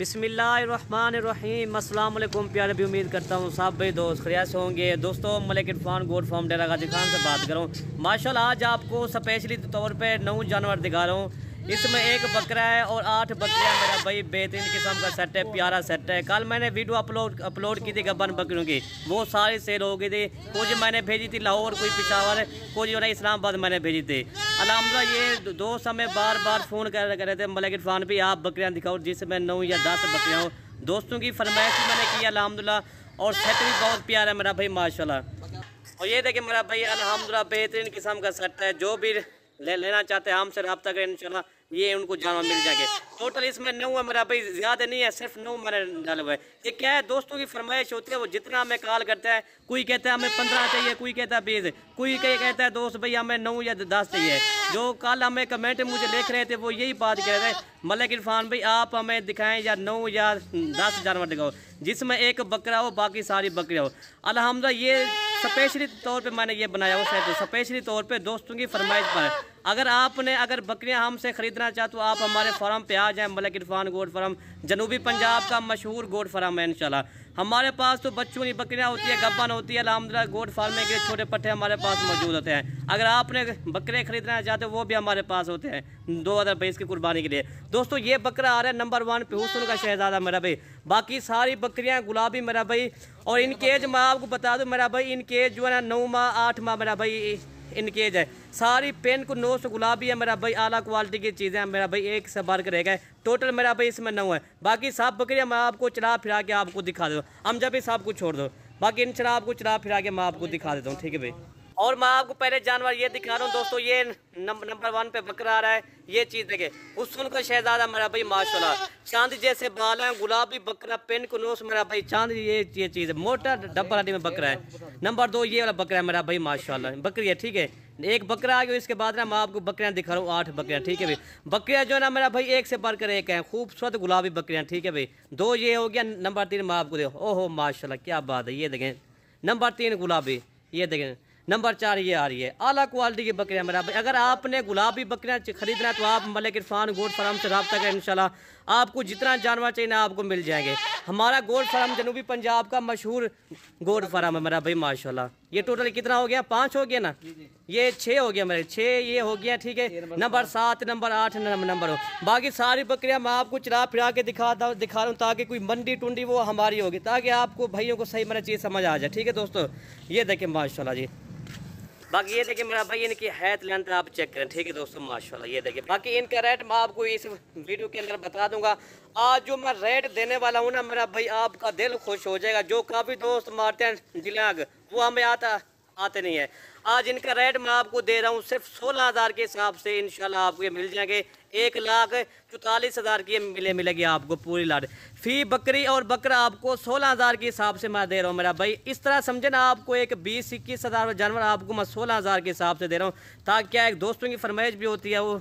बिस्मिल्लाहिर्रहमानिर्रहीम। अस्सलाम वालेकुम प्यारे भी, उम्मीद करता हूँ सब भाई दोस्त खैरियत से होंगे। दोस्तों मलिक इरफान गोट फार्म डेरा गाजी खान से बात करूँ। माशाल्लाह आज आपको स्पेशली तौर पे 9 जानवर दिखा रहा हूँ। इसमें एक बकरा है और 8 बकरियाँ। मेरा भाई बेहतरीन किस्म का सेट है, प्यारा सेट है। कल मैंने वीडियो अपलोड की थी गब्बन बकरियों की, वो सारी सेल हो गई थी। कुछ मैंने भेजी थी लाहौर, कोई पिशावर, कुछ जो है इस्लामाबाद मैंने भेजी थी। अल्हम्दुलिल्लाह ये दोस्त हमें बार बार फ़ोन कर रहे थे मलिक इरफान भी आप बकरियाँ दिखाओ, जिसमें 9 या 10 बकरियाँ हो। दोस्तों की फरमाइश भी मैंने की अल्हम्दुलिल्लाह, और सेट भी बहुत प्यारा है मेरा भाई माशाल्लाह। और ये देखिए मेरा भाई अल्हम्दुलिल्लाह बेहतरीन किस्म का सेट है। जो भी लेना चाहते हैं हमसे रब्ता करें, इंशाल्लाह ये उनको जानवर मिल जाएंगे। टोटल इसमें 9 है मेरा भाई, ज़्यादा नहीं है, सिर्फ 9 मैंने डाले हुए हैं। ये क्या है, दोस्तों की फरमाइश होती है, वो जितना हमें कॉल करता है। कोई कहता है हमें 15 चाहिए, कोई कहता है 20, कोई कहता है दोस्त भाई हमें 9 या 10 चाहिए। जो कल हमें कमेंट मुझे लिख रहे थे वो यही बात कह रहे थे, मलिक इरफान भाई आप हमें दिखाएं या 9 या 10 जानवर दिखाओ, जिसमें एक बकरा हो बाकी सारी बकरियाँ हो। अल्हम्दुलिल्लाह ये स्पेशली तौर पे मैंने ये बनाया हुआ है, तो स्पेशली तौर पे दोस्तों की फरमाइश पर। अगर बकरियां हमसे ख़रीदना चाहते हो आप हमारे फार्म पे आ जाएं। मलिक इरफान गोट फार्म जनूबी पंजाब का मशहूर गोट फार्म है इंशाल्लाह। हमारे पास तो बच्चों की बकरियां होती है, गब्बन होती है। अल्हम्दुलिल्लाह गोट फार्म के छोटे पट्टे हमारे पास मौजूद होते हैं। अगर आपने बकरे खरीदना चाहते हो वो भी हमारे पास होते हैं 2022 की कुर्बानी के लिए। दोस्तों ये बकरा आ रहा है नंबर 1 पे, हुस्न का शहजादा मेरा भाई। बाकी सारी बकरियां गुलाबी मेरा भाई। और इनकी एज मैं आपको बता दूं मेरा भाई, इनकी एज जो है ना 9 माह 8 माह मेरा भाई इनकी एज है। सारी पेन को 9 से गुलाबी है मेरा भाई, आला क्वालिटी की चीज़ें हैं मेरा भाई, एक से बढ़ कर रहेगा। टोटल मेरा भाई इसमें 9 है। बाकी सब बकरियां मैं आपको चला फिरा के आपको दिखा दो, हम जब भी सब कुछ छोड़ दो, बाकी इन आपको चला फिरा के मैं आपको दिखा देता हूँ, ठीक है भाई। और मैं आपको पहले जानवर ये दिखा रहा हूँ दोस्तों, ये नंबर 1 पे बकरा आ रहा है। ये चीज़ देखे, हुस्न का शहजादा मेरा भाई माशाल्लाह, चांद जैसे बाल हैं, गुलाबी बकरा, पेन को नोस मेरा भाई चांद। ये चीज़ है, मोटा डब्बा हड्डी में बकरा है। नंबर 2 ये वाला बकरा है मेरा भाई माशाल्लाह, बकरी है, ठीक है। एक बकरा आ गया, इसके बाद ना मैं आपको बकरियां दिखा रहा हूँ 8 बकरियां, ठीक है भाई। बकरियां जो है ना मेरा भाई एक से बढ़कर एक है, खूबसूरत गुलाबी बकरियां, ठीक है भाई। 2 ये हो गया, नंबर 3 मैं आपको देखो, ओहो माशाल्लाह क्या बात है। ये देखें नंबर 3 गुलाबी, ये देखें नंबर 4 ये आ रही है, आला क्वालिटी की बकरियां मेरा भाई। अगर आपने गुलाबी बकरियां खरीदना है तो आप मलिक इरफान गोट फार्म से रब्ता करें, इंशाल्लाह आपको जितना जानवर चाहिए ना आपको मिल जाएंगे। हमारा गोट फार्म जनूबी पंजाब का मशहूर गोट फार्म है मेरा भाई माशाल्लाह। ये टोटल कितना हो गया, 5 हो गया ना, ये 6 हो गया मेरे, 6 ये हो गया, ठीक है। नंबर 7 नंबर 8 नंबर हो। बाकी सारी बकरियां मैं आपको चला फिरा के दिखा रहा हूँ, ताकि कोई मंडी टुंडी वो हमारी होगी, ताकि आपको भाइयों को सही मेरा चीज़ समझ आ जाए, ठीक है दोस्तों। ये देखिए माशाल्लाह जी। बाकी ये देखिए मेरा भाई इनकी हैत लेंथ आप चेक करें, ठीक है दोस्तों माशाल्लाह। ये देखिए बाकी इनका रेट मैं आपको इस वीडियो के अंदर बता दूंगा। आज जो मैं रेट देने वाला हूँ ना मेरा भाई, आपका दिल खुश हो जाएगा। जो काफ़ी दोस्त मारते हैं जिलाग, वो हमें आते नहीं है। आज इनका रेट मैं आपको दे रहा हूँ सिर्फ 16,000 के हिसाब से, इंशाल्लाह आपको ये मिल जाएंगे। 1,44,000 की मिलेगी आपको पूरी लाट। फी बकरी और बकरा आपको 16,000 के हिसाब से मैं दे रहा हूँ मेरा भाई। इस तरह समझे ना, आपको एक 20-21,000 जानवर आपको मैं 16,000 के हिसाब से दे रहा हूँ, ताकि क्या एक दोस्तों की फरमाइश भी होती है वो।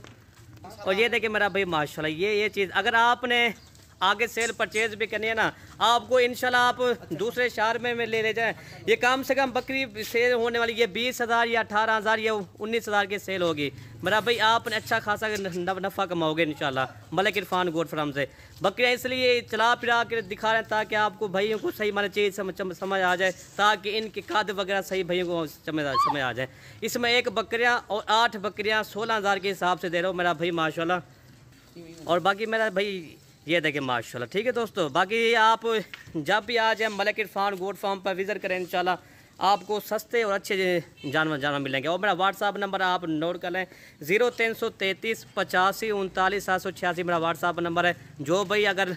और ये देखिए मेरा भाई माशाल्लाह, ये चीज़ अगर आपने आगे सेल परचेज भी करनी है ना, आपको इंशाल्लाह आप दूसरे शहर में ले जाएं। ये कम से कम बकरी सेल होने वाली, ये 20,000 या 18,000 या 19,000 की सेल होगी मेरा भाई। आपने अच्छा खासा नफ़ा कमाओगे इंशाल्लाह मलिक इरफान गोट फार्म से। बकरियाँ इसलिए चला फिरा कर दिखा रहे हैं ताकि आपको भाइयों को सही माने चीज़ समझ आ जाए, ताकि इनके कद वगैरह सही भाइयों को समझ आ जाए। इसमें एक बकरियाँ और 8 बकरियाँ 16,000 के हिसाब से दे रहा हूँ मेरा भाई माशाल्लाह। और बाकी मेरा भाई ये देखिए माशाल्लाह, ठीक है दोस्तों। बाकी आप जब भी आ जाए मलिक इरफान गोट फार्म पर विज़िट करें, इंशाल्लाह आपको सस्ते और अच्छे जानवर मिलेंगे। और मेरा व्हाट्सअप नंबर आप नोट कर लें, 0333 85 39 786 मेरा व्हाट्सअप नंबर है। जो भाई अगर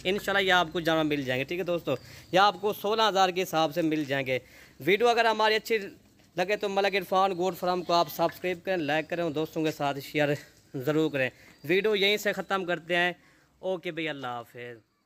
इंशाल्लाह ये आपको जानवर मिल जाएंगे, ठीक है दोस्तों। यह आपको 16,000 के हिसाब से मिल जाएंगे। वीडियो अगर हमारी अच्छी लगे तो मलिक इरफान गोट फार्म को आप सब्सक्राइब करें, लाइक करें और दोस्तों के साथ शेयर ज़रूर करें। वीडियो यहीं से ख़त्म करते हैं। ओके भाई, अल्लाह हाफ़िज़।